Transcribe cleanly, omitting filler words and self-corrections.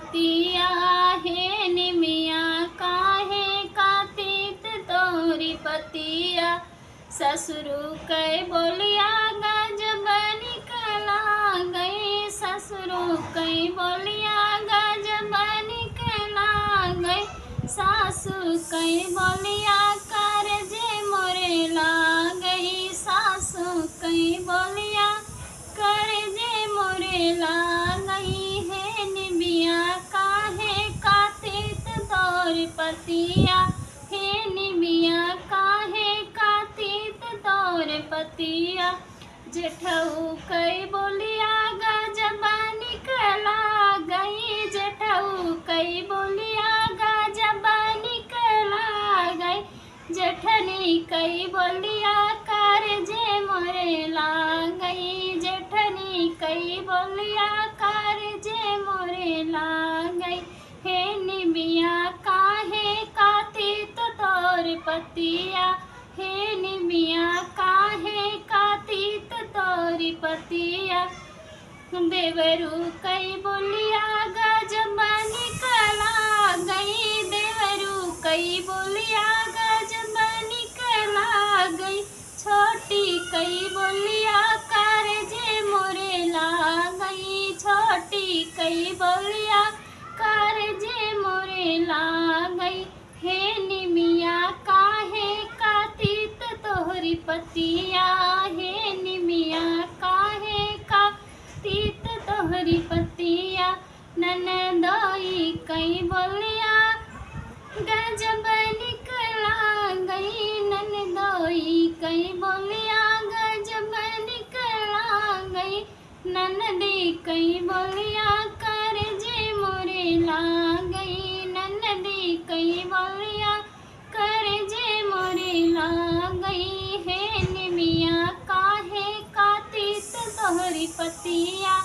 पतिया हे निमिया काहे कातित तोरी पतिया। ससुरु कै बोलिया गजब निकला गई, ससुरु कै बोलिया गजब निकला गई। सासु कै बोलिया करजे मोरे ला गई, सासु कै बोलिया करजे मोरे ला गई। हे निमिया काहे कातित तोर पतिया, हे निमिया काहे कातित तोर पतिया। जेठऊ कै बोलिया गजब निकला गई, जेठऊ कै बोलिया गजब निकला गई। जेठनी कै बोलिया करजे मोरे ला गई, जेठनी कै बोलिया करजे मोरे ला गई। हे निमिया काहे कातित तोर पतिया, हे निमिया काहे कातित तोरी पतिया। देवरू कै बोलिया गजब निकला गई, देवरू कै बोलिया गजब निकला गई। छोटी कै बोलिया करजे मोरे ला गई, छोटी कै बोलिया करजे मोरे ला गई। हे निमिया काहे कातित तोहरी पतिया, हे निमिया काहे कातित तोहरी पतिया। ननदोई कै बोलिया गजब निकला गई, ननदोई कै बोलिया गजब निकला गई। ननदी कै बोलिया करजे मोरे ला गई, ननदी कै बोलिया करजे मोरे ला गई। हे निमिया काहे कातित तोहरी पतिया,